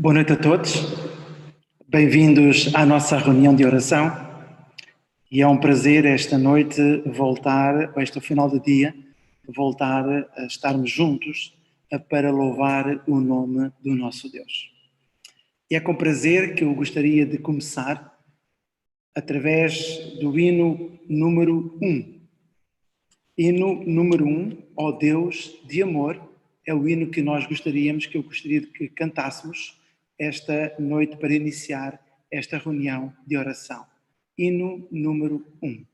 Boa noite a todos, bem-vindos à nossa reunião de oração e é um prazer esta noite voltar, ou este final do dia, voltar a estarmos juntos para louvar o nome do nosso Deus. E é com prazer que eu gostaria de começar através do hino número 1. Hino número 1, ó Deus de amor, é o hino que eu gostaria de que cantássemos esta noite para iniciar esta reunião de oração. Hino número 1.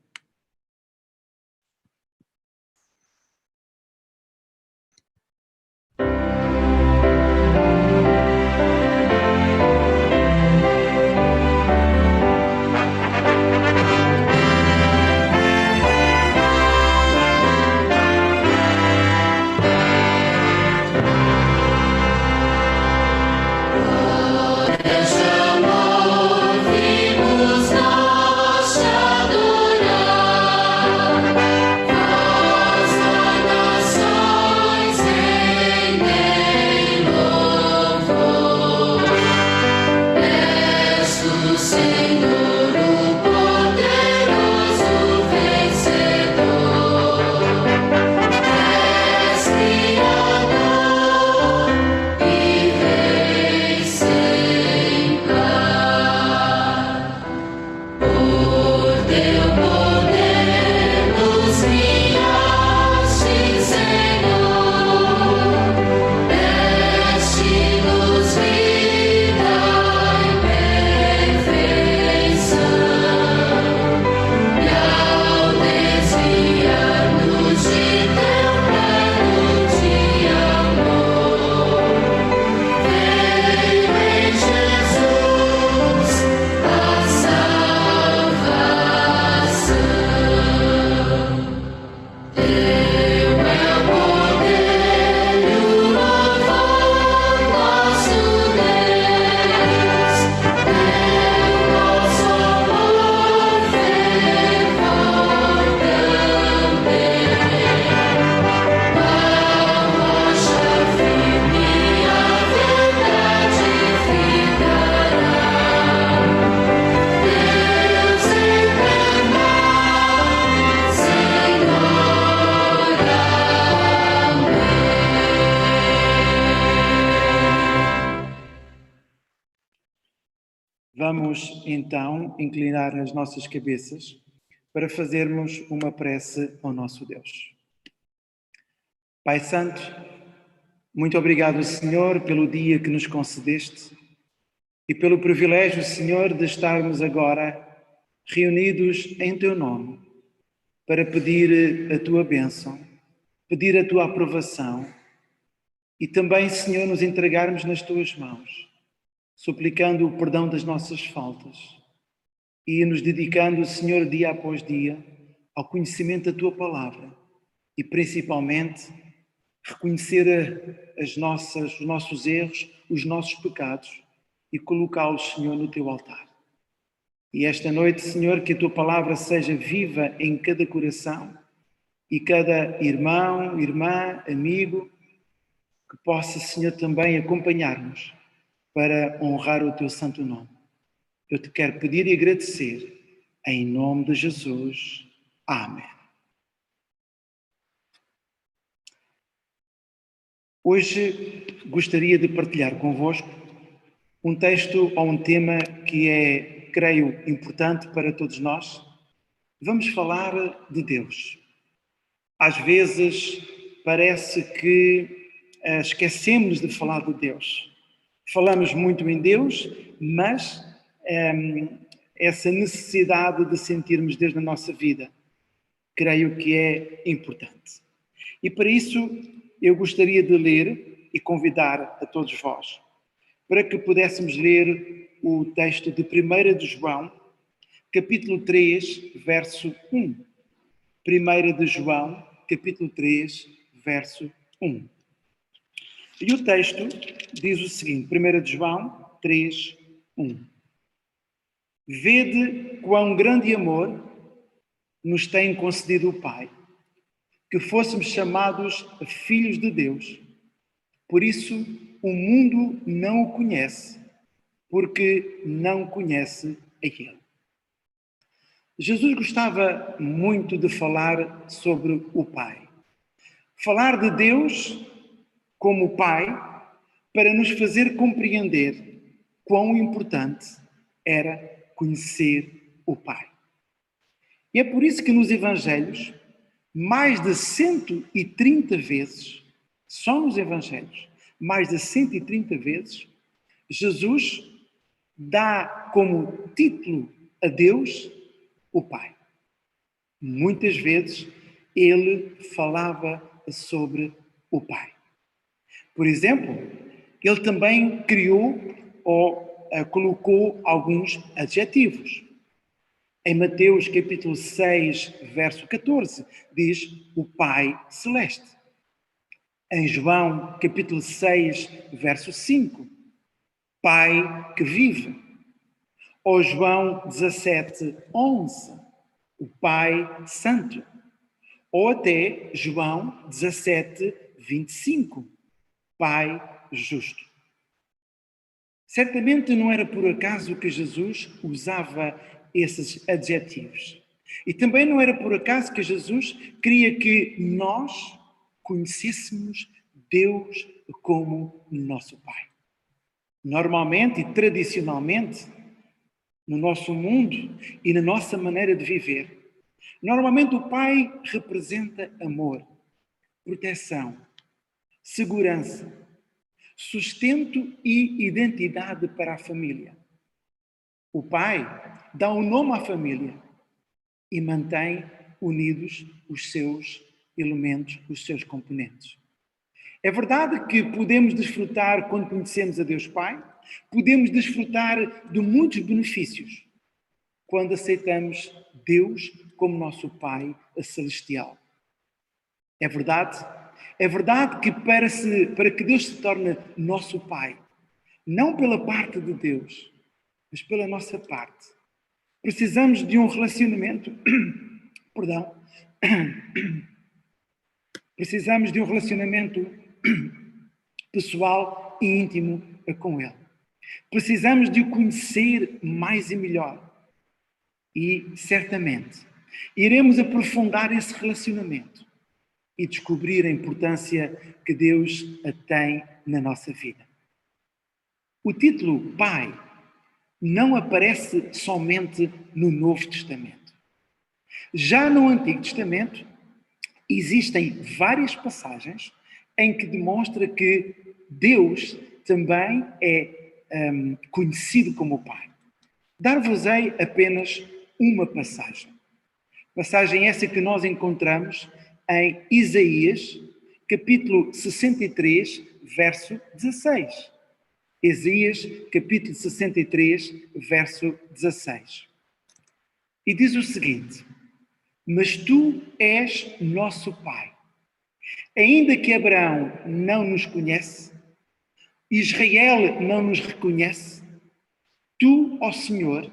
Vamos então inclinar as nossas cabeças para fazermos uma prece ao nosso Deus. Pai Santo, muito obrigado, Senhor, pelo dia que nos concedeste e pelo privilégio, Senhor, de estarmos agora reunidos em Teu nome para pedir a Tua bênção, pedir a Tua aprovação e também, Senhor, nos entregarmos nas Tuas mãos, suplicando o perdão das nossas faltas e nos dedicando, Senhor, dia após dia, ao conhecimento da Tua Palavra e, principalmente, reconhecer os nossos erros, os nossos pecados e colocá-los, Senhor, no Teu altar. E esta noite, Senhor, que a Tua Palavra seja viva em cada coração e cada irmão, irmã, amigo, que possa, Senhor, também acompanhar-nos para honrar o Teu santo nome. Eu te quero pedir e agradecer, em nome de Jesus. Amém. Hoje gostaria de partilhar convosco um texto ou um tema que é, creio, importante para todos nós. Vamos falar de Deus. Às vezes parece que esquecemos de falar de Deus. Falamos muito em Deus, mas essa necessidade de sentirmos Deus na nossa vida, creio que é importante. E para isso eu gostaria de ler e convidar a todos vós para que pudéssemos ler o texto de 1 de João, capítulo 3, verso 1. 1 de João, capítulo 3, verso 1. E o texto diz o seguinte, 1 de João 3, 1. Vede quão grande amor nos tem concedido o Pai, que fôssemos chamados filhos de Deus. Por isso o mundo não o conhece, porque não conhece a Ele. Jesus gostava muito de falar sobre o Pai. Falar de Deus como Pai para nos fazer compreender quão importante era conhecer o Pai. E é por isso que nos Evangelhos, mais de 130 vezes, só nos Evangelhos, mais de 130 vezes, Jesus dá como título a Deus o Pai. Muitas vezes ele falava sobre o Pai. Por exemplo, ele também criou ou colocou alguns adjetivos. Em Mateus capítulo 6, verso 14, diz o Pai Celeste. Em João capítulo 6, verso 5, Pai que vive. Ou João 17, 11, o Pai Santo. Ou até João 17, 25, Pai Justo. Certamente não era por acaso que Jesus usava esses adjetivos. E também não era por acaso que Jesus queria que nós conhecêssemos Deus como nosso Pai. Normalmente e tradicionalmente, no nosso mundo e na nossa maneira de viver, normalmente o Pai representa amor, proteção, segurança, sustento e identidade para a família. O Pai dá um nome à família e mantém unidos os seus elementos, os seus componentes. É verdade que podemos desfrutar, quando conhecemos a Deus Pai, podemos desfrutar de muitos benefícios quando aceitamos Deus como nosso Pai celestial. É verdade que para que Deus se torne nosso Pai, não pela parte de Deus, mas pela nossa parte, precisamos de um relacionamento, precisamos de um relacionamento pessoal e íntimo com Ele. Precisamos de o conhecer mais e melhor. E, certamente, iremos aprofundar esse relacionamento e descobrir a importância que Deus tem na nossa vida. O título Pai não aparece somente no Novo Testamento. Já no Antigo Testamento, existem várias passagens em que demonstra que Deus também é conhecido como Pai. Dar-vos-ei apenas uma passagem. Passagem essa que nós encontramos em Isaías, capítulo 63, verso 16. Isaías, capítulo 63, verso 16. E diz o seguinte: mas tu és nosso Pai. Ainda que Abraão não nos conhece, Israel não nos reconhece, tu, ó Senhor,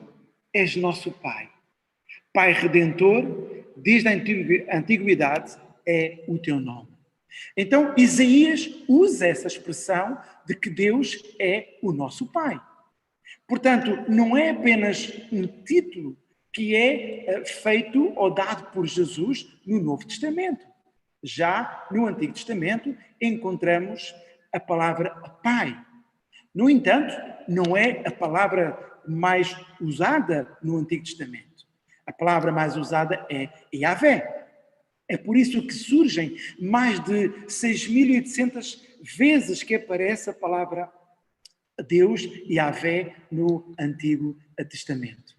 és nosso Pai. Pai Redentor, desde a antiguidade é o teu nome. Então, Isaías usa essa expressão de que Deus é o nosso Pai. Portanto, não é apenas um título que é feito ou dado por Jesus no Novo Testamento. Já no Antigo Testamento encontramos a palavra Pai. No entanto, não é a palavra mais usada no Antigo Testamento. A palavra mais usada é Yahvé. É por isso que surgem mais de 6.800 vezes que aparece a palavra Deus, Yahvé, no Antigo Testamento.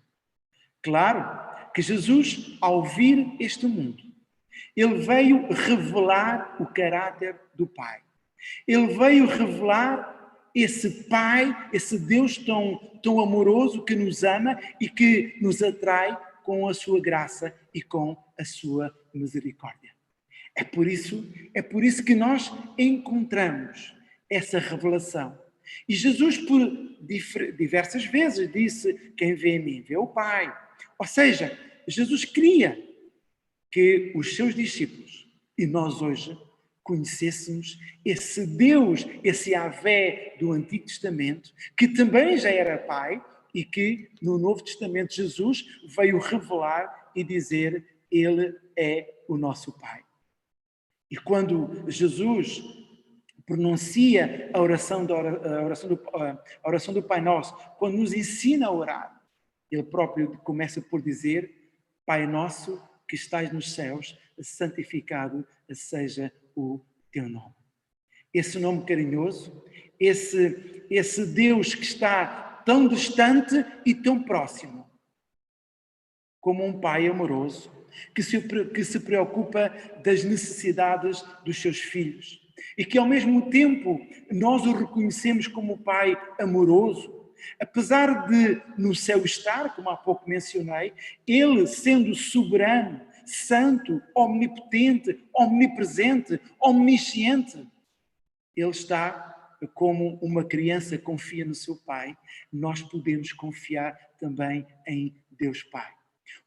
Claro que Jesus, ao vir este mundo, ele veio revelar o caráter do Pai. Ele veio revelar esse Pai, esse Deus tão amoroso que nos ama e que nos atrai com a sua graça e com a sua misericórdia. É por isso que nós encontramos essa revelação. E Jesus, por diversas vezes, disse: quem vê a mim vê o Pai. Ou seja, Jesus queria que os seus discípulos e nós hoje conhecêssemos esse Deus, esse Yahvé do Antigo Testamento, que também já era Pai e que no Novo Testamento Jesus veio revelar e dizer: Ele é o nosso Pai. E quando Jesus pronuncia a oração do Pai Nosso, quando nos ensina a orar, ele próprio começa por dizer: Pai Nosso que estás nos céus, santificado seja o teu nome. Esse nome carinhoso, esse Deus que está tão distante e tão próximo, como um pai amoroso, que se preocupa das necessidades dos seus filhos e que ao mesmo tempo nós o reconhecemos como pai amoroso, apesar de no céu estar, como há pouco mencionei, ele sendo soberano, santo, omnipotente, omnipresente, omnisciente, ele está como uma criança confia no seu pai, nós podemos confiar também em Deus Pai.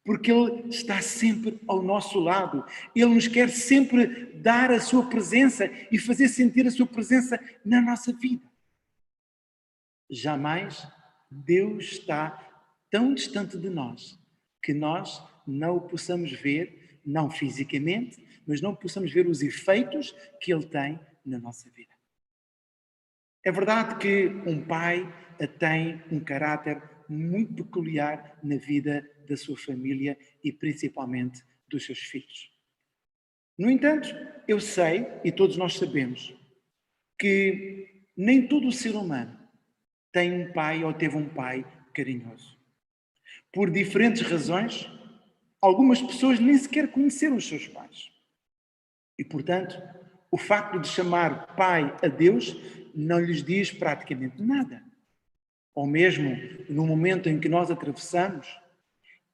Porque Ele está sempre ao nosso lado. Ele nos quer sempre dar a sua presença e fazer sentir a sua presença na nossa vida. Jamais Deus está tão distante de nós que nós não o possamos ver, não fisicamente, mas não possamos ver os efeitos que Ele tem na nossa vida. É verdade que um pai tem um caráter muito peculiar na vida da sua família e principalmente dos seus filhos. No entanto, eu sei, e todos nós sabemos, que nem todo o ser humano tem um pai ou teve um pai carinhoso. Por diferentes razões, algumas pessoas nem sequer conheceram os seus pais. E, portanto, o facto de chamar pai a Deus não lhes diz praticamente nada. Ou mesmo no momento em que nós atravessamos,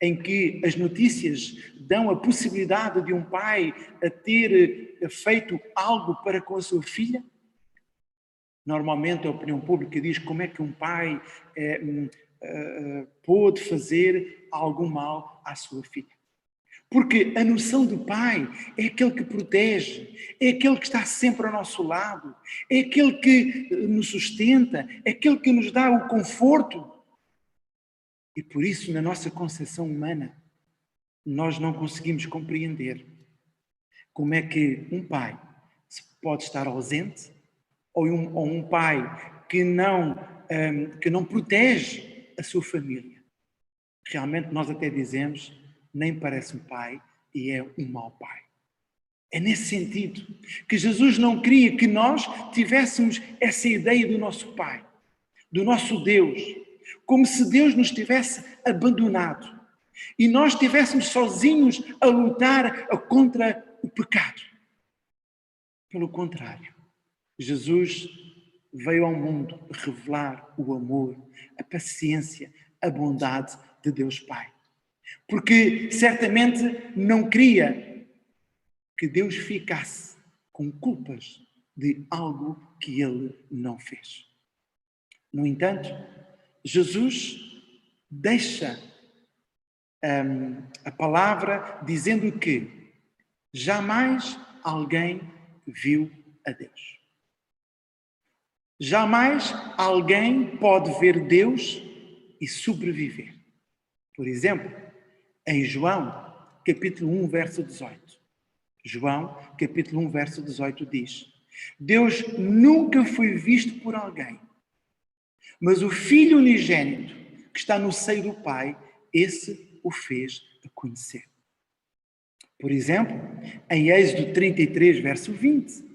em que as notícias dão a possibilidade de um pai a ter feito algo para com a sua filha, normalmente a opinião pública diz como é que um pai pôde fazer algum mal à sua filha. Porque a noção de pai é aquele que protege, é aquele que está sempre ao nosso lado, é aquele que nos sustenta, é aquele que nos dá o conforto. E por isso, na nossa concepção humana, nós não conseguimos compreender como é que um pai pode estar ausente ou um pai que não protege a sua família. Realmente nós até dizemos: nem parece um pai e é um mau pai. É nesse sentido que Jesus não queria que nós tivéssemos essa ideia do nosso Pai, do nosso Deus, como se Deus nos tivesse abandonado e nós estivéssemos sozinhos a lutar contra o pecado. Pelo contrário, Jesus veio ao mundo revelar o amor, a paciência, a bondade de Deus Pai. Porque certamente não queria que Deus ficasse com culpas de algo que ele não fez. No entanto, Jesus deixa a palavra dizendo que jamais alguém viu a Deus. Jamais alguém pode ver Deus e sobreviver. Por exemplo, em João, capítulo 1, verso 18. João, capítulo 1, verso 18 diz: Deus nunca foi visto por alguém, mas o Filho unigênito que está no seio do Pai, esse o fez conhecer. Por exemplo, em Êxodo 33, verso 20.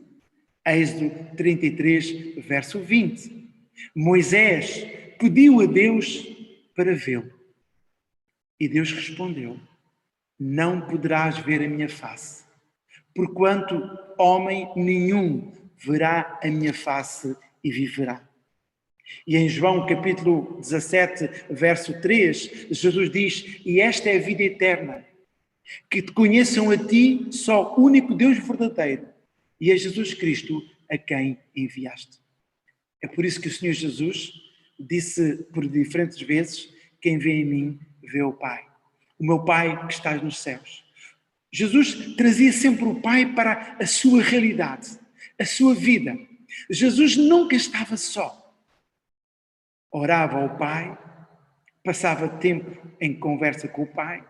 Êxodo 33, verso 20. Moisés pediu a Deus para vê-lo. E Deus respondeu: não poderás ver a minha face, porquanto homem nenhum verá a minha face e viverá. E em João capítulo 17, verso 3, Jesus diz: e esta é a vida eterna, que te conheçam a ti, só único Deus verdadeiro, e a Jesus Cristo a quem enviaste. É por isso que o Senhor Jesus disse por diferentes vezes: quem vê em mim, vê o Pai. O meu Pai que estás nos céus. Jesus trazia sempre o Pai para a sua realidade. a sua vida. Jesus nunca estava só. Orava ao Pai, passava tempo em conversa com o Pai,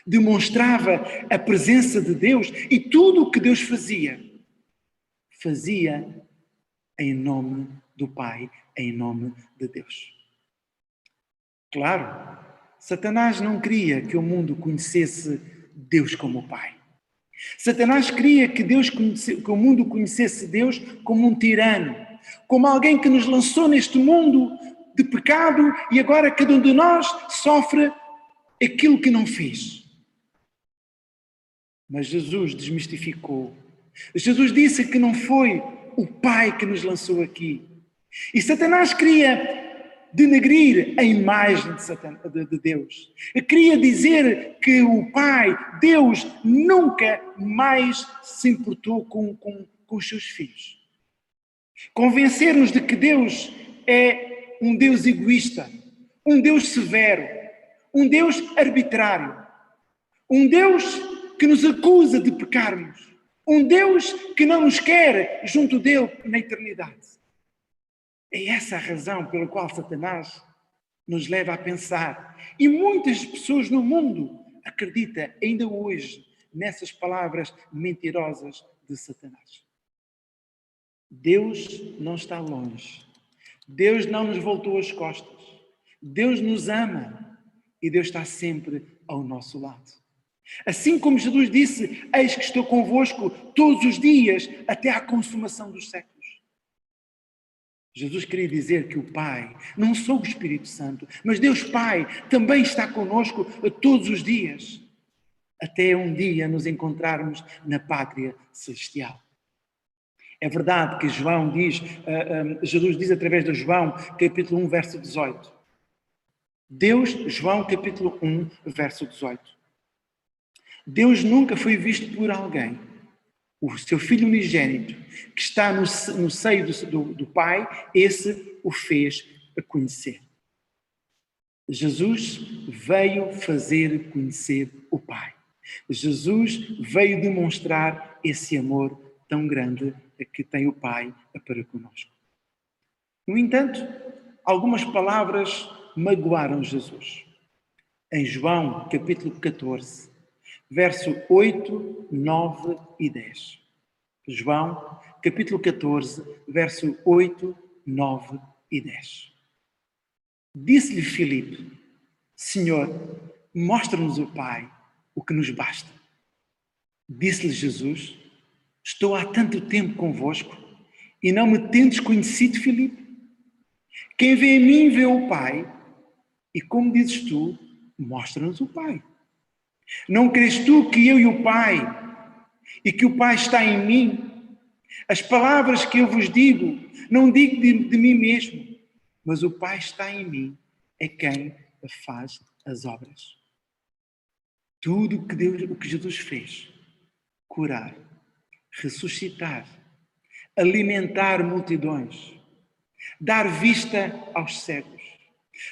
demonstrava a presença de Deus e tudo o que Deus fazia em nome do Pai, em nome de Deus. Claro, Satanás não queria que o mundo conhecesse Deus como o Pai. Satanás queria que o mundo conhecesse Deus como um tirano, como alguém que nos lançou neste mundo de pecado e agora cada um de nós sofre aquilo que não fez. Mas Jesus desmistificou. Jesus disse que não foi o Pai que nos lançou aqui. E Satanás queria denegrir a imagem de Deus. Queria dizer que o Pai, Deus, nunca mais se importou com os seus filhos. Convencer-nos de que Deus é um Deus egoísta, um Deus severo, um Deus arbitrário, um Deus que nos acusa de pecarmos, um Deus que não nos quer junto dele na eternidade. É essa a razão pela qual Satanás nos leva a pensar. E muitas pessoas no mundo acreditam ainda hoje nessas palavras mentirosas de Satanás. Deus não está longe. Deus não nos voltou as costas. Deus nos ama e Deus está sempre ao nosso lado. Assim como Jesus disse, eis que estou convosco todos os dias até à consumação dos séculos. Jesus queria dizer que o Pai, não só o Espírito Santo, mas Deus Pai também está conosco todos os dias, até um dia nos encontrarmos na pátria celestial. É verdade que João diz, Jesus diz através de João, capítulo 1, verso 18. João capítulo 1, verso 18. Deus nunca foi visto por alguém. O seu Filho unigênito, que está no seio do Pai, esse o fez conhecer. Jesus veio fazer conhecer o Pai. Jesus veio demonstrar esse amor tão grande que tem o Pai para conosco. No entanto, algumas palavras magoaram Jesus. Em João, capítulo 14, verso 8, 9 e 10. João, capítulo 14, verso 8, 9 e 10. Disse-lhe Filipe, Senhor, mostra-nos o Pai, o que nos basta. Disse-lhe Jesus, estou há tanto tempo convosco e não me tendes conhecido, Filipe? Quem vê em mim vê o Pai, e como dizes tu, mostra-nos o Pai. Não crês tu que eu e o Pai, e que o Pai está em mim? As palavras que eu vos digo, não digo de mim mesmo, mas o Pai está em mim, é quem faz as obras. Tudo o que Jesus fez, curar, ressuscitar, alimentar multidões, dar vista aos cegos,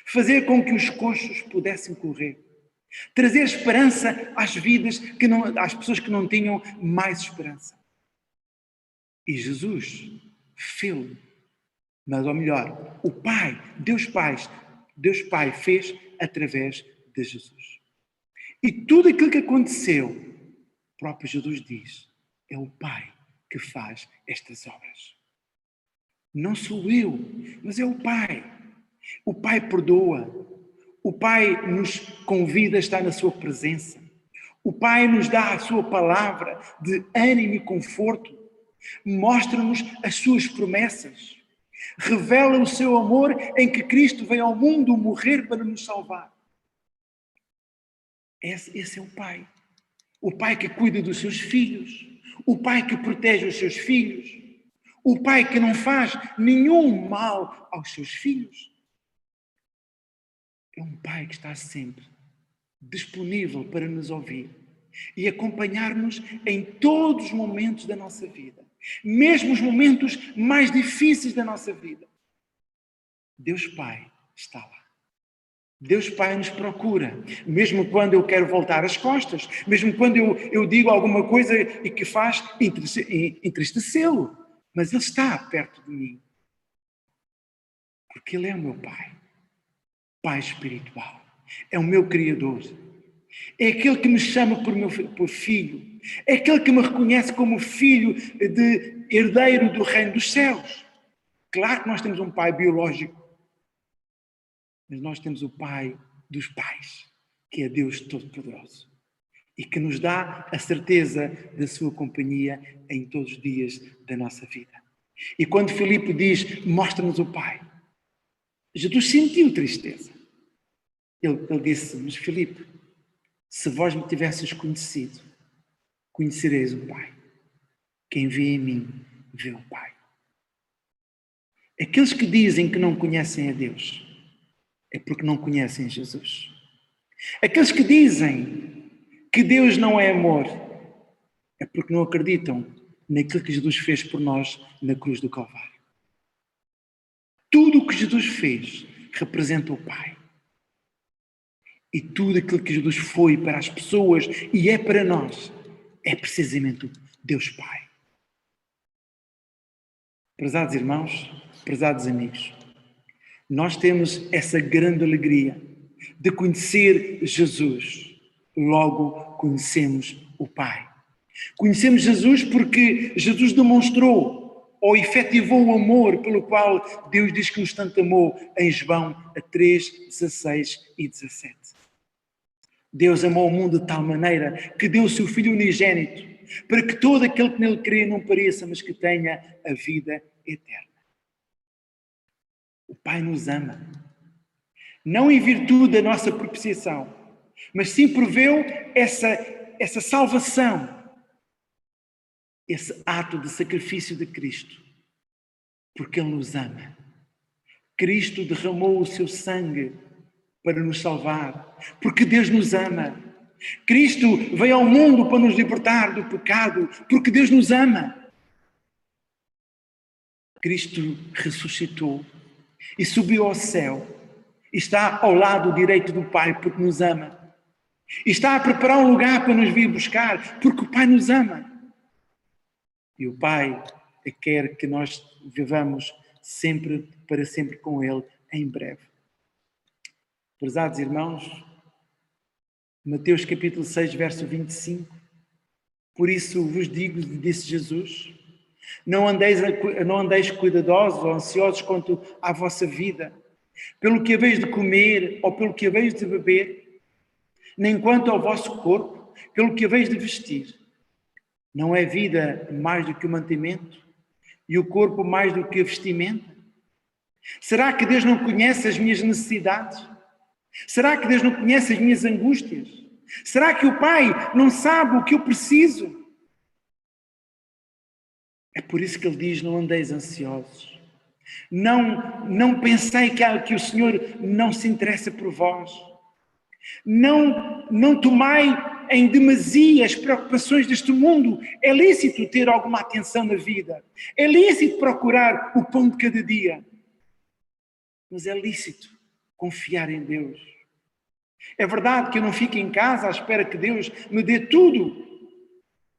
fazer com que os coxos pudessem correr, trazer esperança às vidas às pessoas que não tinham mais esperança. E Jesus fez, mas ou melhor, o Pai, Deus Pai fez através de Jesus. E tudo aquilo que aconteceu, o próprio Jesus diz, é o Pai que faz estas obras. Não sou eu, mas é o Pai. O Pai perdoa. O Pai nos convida a estar na sua presença. O Pai nos dá a sua palavra de ânimo e conforto. Mostra-nos as suas promessas. Revela o seu amor em que Cristo veio ao mundo morrer para nos salvar. Esse é o Pai. O Pai que cuida dos seus filhos. O Pai que protege os seus filhos. O Pai que não faz nenhum mal aos seus filhos. É um Pai que está sempre disponível para nos ouvir e acompanhar-nos em todos os momentos da nossa vida, mesmo os momentos mais difíceis da nossa vida. Deus Pai está lá. Deus Pai nos procura, mesmo quando eu quero voltar as costas, mesmo quando eu digo alguma coisa e que faz entristecê-lo. mas Ele está perto de mim. Porque Ele é o meu Pai. Pai espiritual. É o meu Criador. É aquele que me chama por filho. É aquele que me reconhece como filho de herdeiro do reino dos céus. Claro que nós temos um pai biológico, mas nós temos o Pai dos pais, que é Deus Todo-Poderoso e que nos dá a certeza da sua companhia em todos os dias da nossa vida. E quando Filipe diz, mostra-nos o Pai, Jesus sentiu tristeza. Ele disse, mas Filipe, se vós me tivesses conhecido, conhecereis o Pai. Quem vê em mim, vê o Pai. Aqueles que dizem que não conhecem a Deus, é porque não conhecem Jesus. Aqueles que dizem que Deus não é amor, é porque não acreditam naquilo que Jesus fez por nós na cruz do Calvário. Tudo o que Jesus fez representa o Pai. E tudo aquilo que Jesus foi para as pessoas e é para nós, é precisamente o Deus Pai. Prezados irmãos, prezados amigos, nós temos essa grande alegria de conhecer Jesus. Logo conhecemos o Pai. Conhecemos Jesus porque Jesus demonstrou ou efetivou o amor pelo qual Deus diz que nos tanto amou em João 3, 16 e 17. Deus amou o mundo de tal maneira que deu o seu Filho unigênito para que todo aquele que nele crê não pereça, mas que tenha a vida eterna. O Pai nos ama. Não em virtude da nossa propiciação, mas sim proveu essa salvação, esse ato de sacrifício de Cristo, porque Ele nos ama. Cristo derramou o seu sangue para nos salvar, porque Deus nos ama. Cristo veio ao mundo para nos libertar do pecado, porque Deus nos ama. Cristo ressuscitou e subiu ao céu. Está ao lado direito do Pai porque nos ama. Está a preparar um lugar para nos vir buscar porque o Pai nos ama. E o Pai quer que nós vivamos sempre, para sempre com Ele, em breve. Prezados irmãos, Mateus capítulo 6, verso 25. Por isso vos digo, disse Jesus, não andeis cuidadosos ou ansiosos quanto à vossa vida, pelo que haveis de comer ou pelo que haveis de beber, nem quanto ao vosso corpo, pelo que haveis de vestir. Não é vida mais do que o mantimento e o corpo mais do que a vestimenta? Será que Deus não conhece as minhas necessidades? Será que Deus não conhece as minhas angústias? Será que o Pai não sabe o que eu preciso? É por isso que Ele diz, não andeis ansiosos. Não pensei que o Senhor não se interessa por vós. Não tomai em demasia as preocupações deste mundo. É lícito ter alguma atenção na vida. É lícito procurar o pão de cada dia. Mas é lícito confiar em Deus. É verdade que eu não fico em casa à espera que Deus me dê tudo.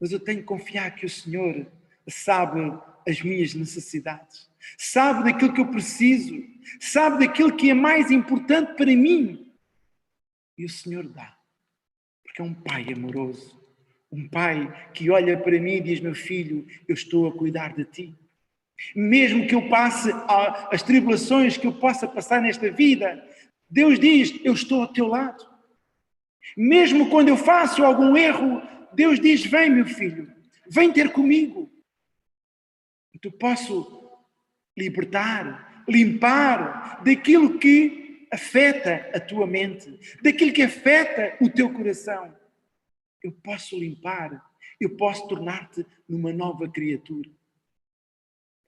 Mas eu tenho que confiar que o Senhor sabe as minhas necessidades. Sabe daquilo que eu preciso. Sabe daquilo que é mais importante para mim. E o Senhor dá. Porque é um Pai amoroso. Um Pai que olha para mim e diz, meu filho, eu estou a cuidar de ti. Mesmo que eu passe as tribulações que eu possa passar nesta vida, Deus diz, eu estou ao teu lado. Mesmo quando eu faço algum erro, Deus diz, vem meu filho, vem ter comigo. Eu posso libertar, limpar daquilo que afeta a tua mente, daquilo que afeta o teu coração. Eu posso limpar, eu posso tornar-te numa nova criatura.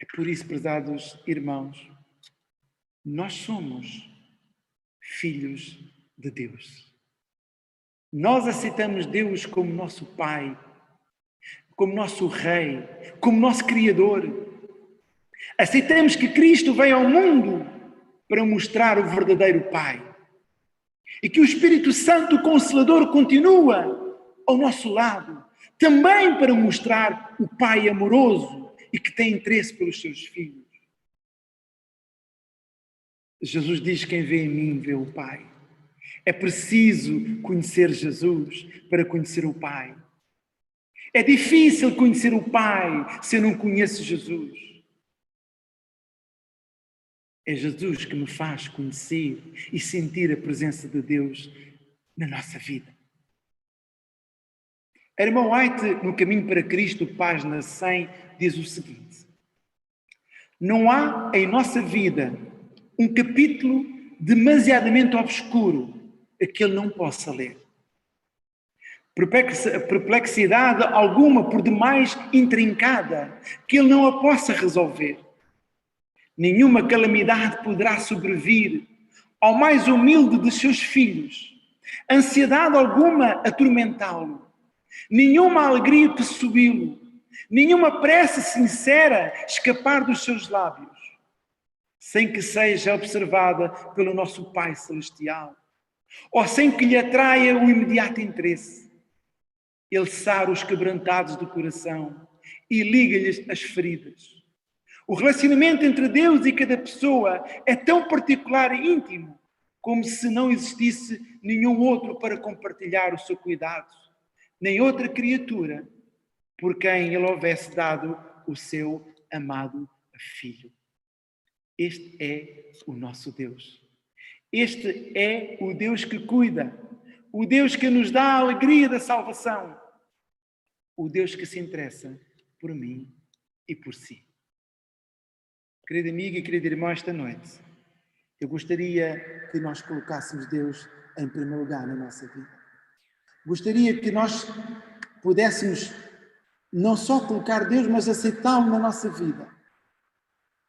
É por isso, prezados irmãos, nós somos filhos de Deus. Nós aceitamos Deus como nosso Pai, como nosso Rei, como nosso Criador. Aceitamos que Cristo veio ao mundo para mostrar o verdadeiro Pai. E que o Espírito Santo, o Consolador, continua ao nosso lado, também para mostrar o Pai amoroso e que tem interesse pelos seus filhos. Jesus diz: quem vê em mim vê o Pai. É preciso conhecer Jesus para conhecer o Pai. É difícil conhecer o Pai se eu não conheço Jesus. É Jesus que me faz conhecer e sentir a presença de Deus na nossa vida. A irmã White, no Caminho para Cristo, página 100, diz o seguinte: não há em nossa vida um capítulo demasiadamente obscuro a que ele não possa ler. Perplexidade alguma por demais intrincada que ele não a possa resolver. Nenhuma calamidade poderá sobrevir ao mais humilde de seus filhos. Ansiedade alguma atormentá-lo. Nenhuma alegria possuí-lo. Nenhuma prece sincera escapar dos seus lábios, sem que seja observada pelo nosso Pai Celestial, ou sem que lhe atraia o imediato interesse. Ele sara os quebrantados do coração e liga-lhes as feridas. O relacionamento entre Deus e cada pessoa é tão particular e íntimo, como se não existisse nenhum outro para compartilhar o seu cuidado, nem outra criatura por quem ele houvesse dado o seu amado Filho. Este é o nosso Deus. Este é o Deus que cuida, o Deus que nos dá a alegria da salvação, o Deus que se interessa por mim e por si. Querida amiga e querida irmã, esta noite, eu gostaria que nós colocássemos Deus em primeiro lugar na nossa vida. Gostaria que nós pudéssemos não só colocar Deus, mas aceitá-lo na nossa vida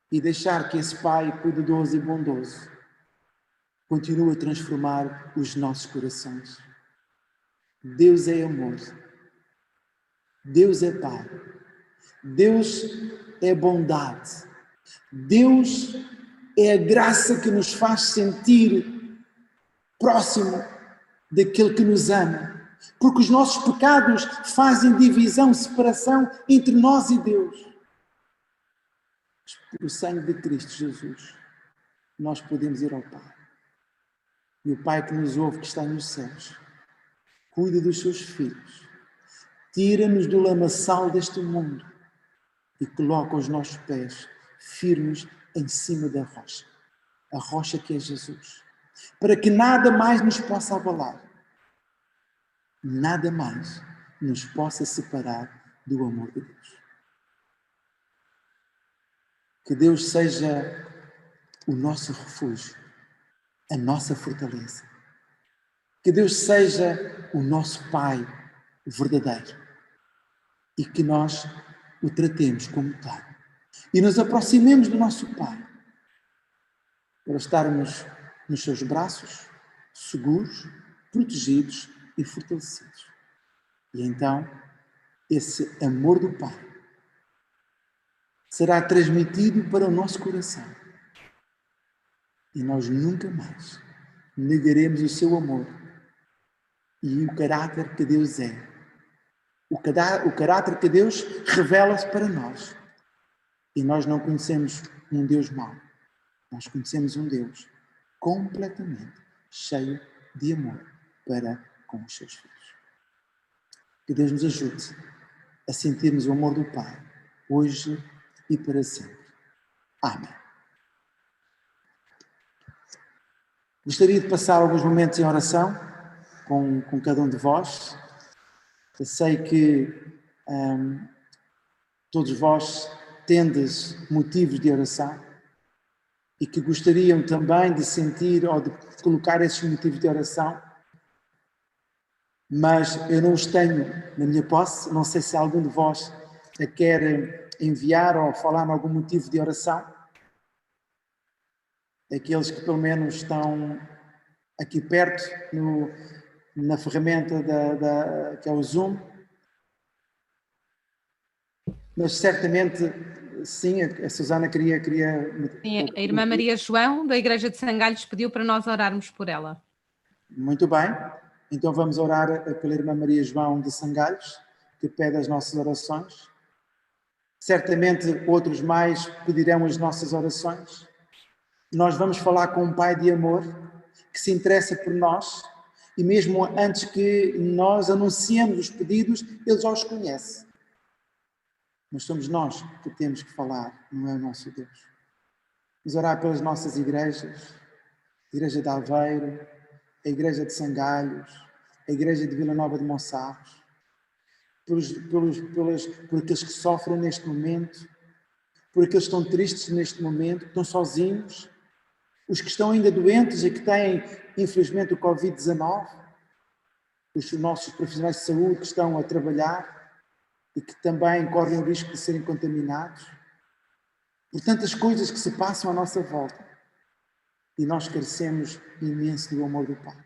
e deixar que esse Pai cuidadoso e bondoso continue a transformar os nossos corações. Deus é amor. Deus é Pai. Deus é bondade. Deus é a graça que nos faz sentir próximo daquele que nos ama. Porque os nossos pecados fazem divisão, separação entre nós e Deus. Pelo sangue de Cristo Jesus, nós podemos ir ao Pai. E o Pai que nos ouve, que está nos céus, cuida dos seus filhos, tira-nos do lamaçal deste mundo e coloca os nossos pés firmes em cima da rocha. A rocha que é Jesus. Para que nada mais nos possa abalar. Nada mais nos possa separar do amor de Deus. Que Deus seja o nosso refúgio, a nossa fortaleza. Que Deus seja o nosso Pai verdadeiro e que nós o tratemos como tal. E nos aproximemos do nosso Pai para estarmos nos seus braços, seguros, protegidos e fortalecidos. E então, esse amor do Pai será transmitido para o nosso coração. E nós nunca mais negaremos o seu amor e o caráter que Deus é. O caráter que Deus revela-se para nós. E nós não conhecemos um Deus mau. Nós conhecemos um Deus completamente cheio de amor para com os seus filhos. Que Deus nos ajude a sentirmos o amor do Pai, hoje e para sempre. Amém. Gostaria de passar alguns momentos em oração com cada um de vós. Eu sei que todos vós tendes motivos de oração e que gostariam também de sentir ou de colocar esses motivos de oração, mas eu não os tenho na minha posse. Não sei se algum de vós a quer enviar ou falar em algum motivo de oração. Aqueles que pelo menos estão aqui perto na ferramenta que é o Zoom. Mas certamente, sim, a Susana queria... Sim, a irmã Maria João, da Igreja de Sangalhos, pediu para nós orarmos por ela. Muito bem. Então vamos orar pela irmã Maria João de Sangalhos, que pede as nossas orações. Certamente outros mais pedirão as nossas orações. Nós vamos falar com um Pai de amor que se interessa por nós e mesmo antes que nós anunciemos os pedidos, Ele já os conhece. Mas somos nós que temos que falar, não é o nosso Deus. Vamos orar pelas nossas igrejas, a Igreja de Aveiro, a Igreja de Sangalhos, a Igreja de Vila Nova de Monçarros, por aqueles que sofrem neste momento, por aqueles que estão tristes neste momento, que estão sozinhos, os que estão ainda doentes e que têm, infelizmente, o Covid-19, os nossos profissionais de saúde que estão a trabalhar e que também correm o risco de serem contaminados, por tantas coisas que se passam à nossa volta. E nós carecemos imenso do amor do Pai.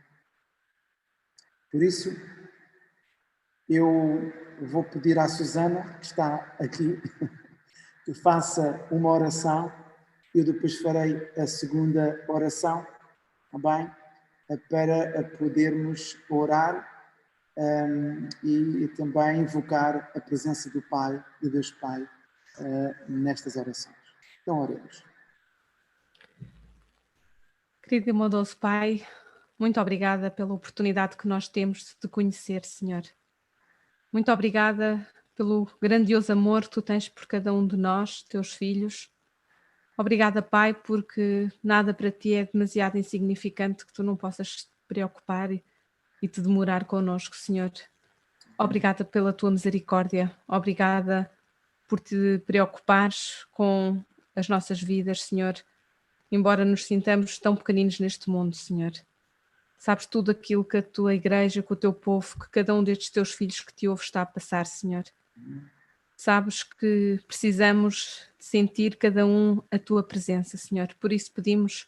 Por isso, eu vou pedir à Susana, que está aqui, que faça uma oração. Eu depois farei a segunda oração, também, para podermos orar e também invocar a presença do Pai, de Deus Pai, nestas orações. Então, oremos. Querido e bondoso Pai, muito obrigada pela oportunidade que nós temos de te conhecer, Senhor. Muito obrigada pelo grandioso amor que tu tens por cada um de nós, teus filhos. Obrigada, Pai, porque nada para ti é demasiado insignificante que tu não possas te preocupar e te demorar connosco, Senhor. Obrigada pela tua misericórdia. Obrigada por te preocupares com as nossas vidas, Senhor. Embora nos sintamos tão pequeninos neste mundo, Senhor. Sabes tudo aquilo que a tua igreja, que o teu povo, que cada um destes teus filhos que te ouve está a passar, Senhor. Sabes que precisamos de sentir cada um a tua presença, Senhor. Por isso pedimos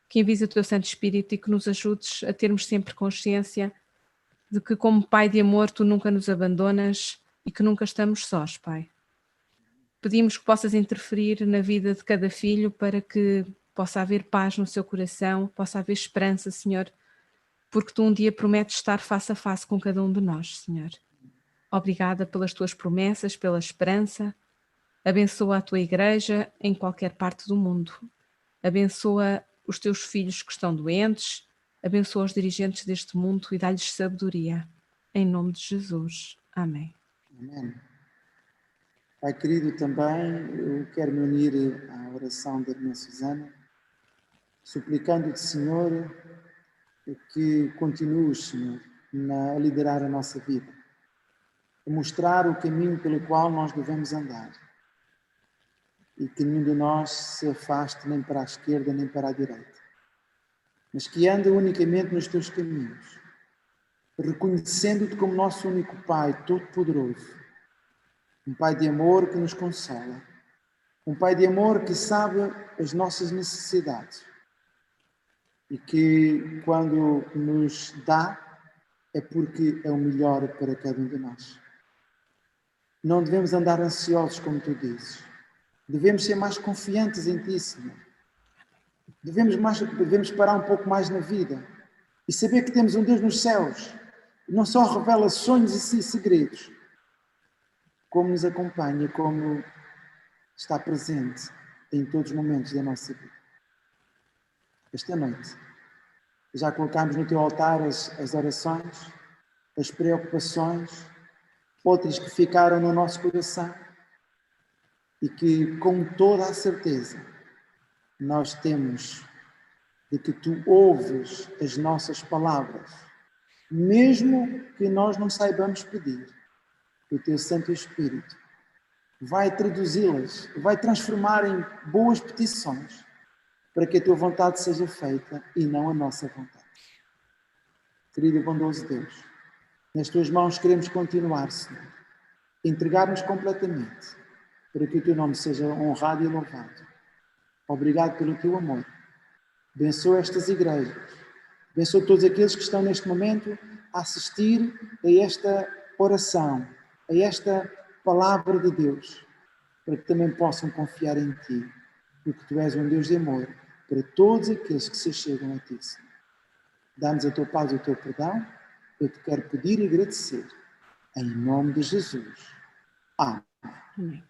que envies o teu Santo Espírito e que nos ajudes a termos sempre consciência de que, como Pai de amor, tu nunca nos abandonas e que nunca estamos sós, Pai. Pedimos que possas interferir na vida de cada filho para que possa haver paz no seu coração, possa haver esperança, Senhor, porque tu um dia prometes estar face a face com cada um de nós, Senhor. Obrigada pelas tuas promessas, pela esperança. Abençoa a tua igreja em qualquer parte do mundo. Abençoa os teus filhos que estão doentes. Abençoa os dirigentes deste mundo e dá-lhes sabedoria. Em nome de Jesus. Amém. Amém. Pai querido, também eu quero me unir à oração da irmã Susana, suplicando-te, Senhor, que continues, Senhor, a liderar a nossa vida, a mostrar o caminho pelo qual nós devemos andar e que nenhum de nós se afaste nem para a esquerda nem para a direita, mas que ande unicamente nos teus caminhos, reconhecendo-te como nosso único Pai, todo-poderoso, um Pai de amor que nos consola, um Pai de amor que sabe as nossas necessidades e que, quando nos dá, é porque é o melhor para cada um de nós. Não devemos andar ansiosos, como tu dizes. Devemos ser mais confiantes em ti, Senhor. Devemos parar um pouco mais na vida e saber que temos um Deus nos céus, que não só revela sonhos e segredos, como nos acompanha, como está presente em todos os momentos da nossa vida. Esta noite, já colocámos no teu altar as orações, as preocupações, outras que ficaram no nosso coração e que, com toda a certeza, nós temos de que tu ouves as nossas palavras, mesmo que nós não saibamos pedir. O teu Santo Espírito vai traduzi-las, vai transformar em boas petições para que a tua vontade seja feita e não a nossa vontade. Querido e bondoso Deus, nas tuas mãos queremos continuar, Senhor, entregar-nos completamente para que o teu nome seja honrado e louvado. Obrigado pelo teu amor. Abençoa estas igrejas. Abençoa todos aqueles que estão neste momento a assistir a esta oração, a esta palavra de Deus, para que também possam confiar em ti, porque tu és um Deus de amor para todos aqueles que se chegam a ti, Senhor. Dá-nos a tua paz e o teu perdão. Eu te quero pedir e agradecer. Em nome de Jesus. Amém.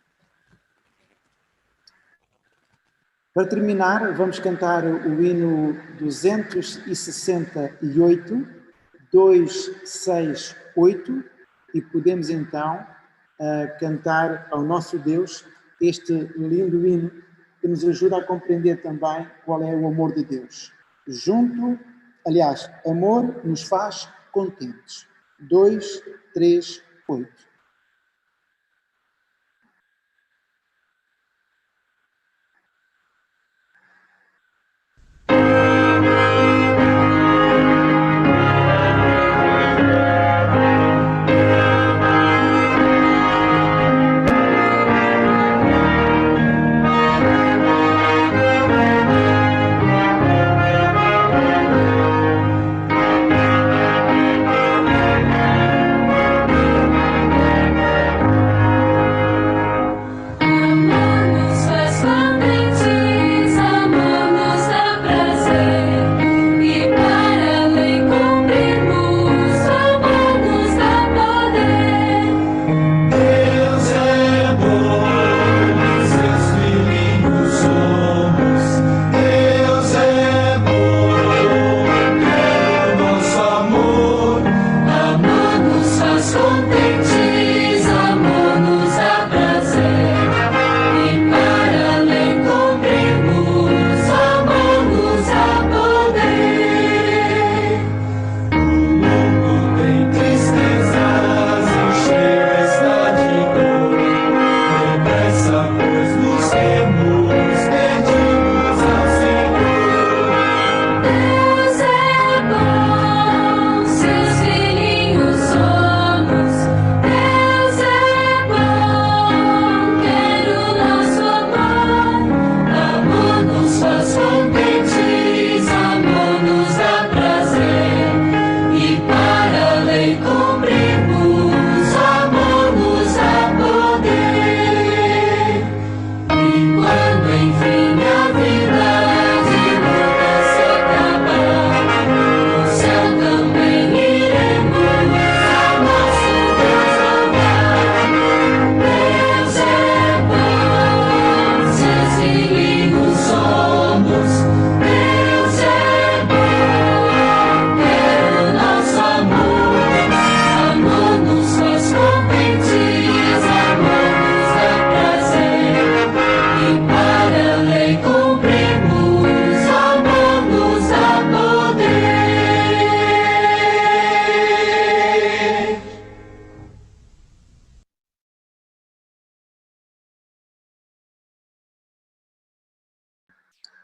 Para terminar, vamos cantar o hino 268, 268, e podemos então cantar ao nosso Deus este lindo hino que nos ajuda a compreender também qual é o amor de Deus. Amor nos faz contentes. 2, 3, 8.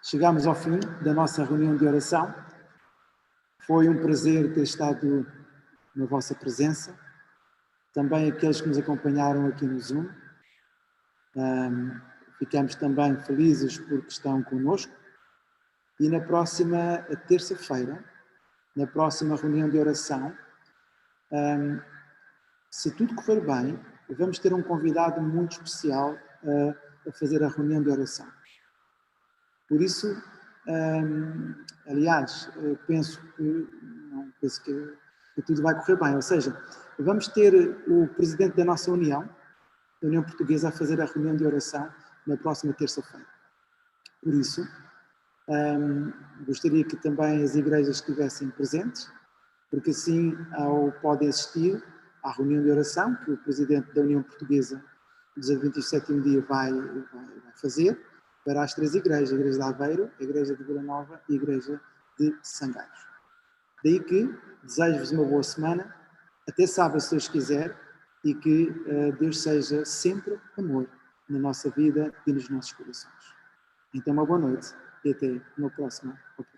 Chegamos ao fim da nossa reunião de oração. Foi um prazer ter estado na vossa presença. Também aqueles que nos acompanharam aqui no Zoom. Ficamos também felizes porque estão connosco. E na próxima terça-feira, na próxima reunião de oração, se tudo correr bem, vamos ter um convidado muito especial a fazer a reunião de oração. Por isso, penso que tudo vai correr bem. Ou seja, vamos ter o presidente da nossa União, da União Portuguesa, a fazer a reunião de oração na próxima terça-feira. Por isso, gostaria que também as igrejas estivessem presentes, porque assim podem assistir à reunião de oração que o presidente da União Portuguesa dos Adventistas do Sétimo Dia vai fazer, para as três igrejas, a Igreja de Aveiro, a Igreja de Vila Nova e a Igreja de Sangalhos. Daí que desejo-vos uma boa semana, até sábado se Deus quiser, e que Deus seja sempre amor na nossa vida e nos nossos corações. Então uma boa noite e até uma próxima oportunidade.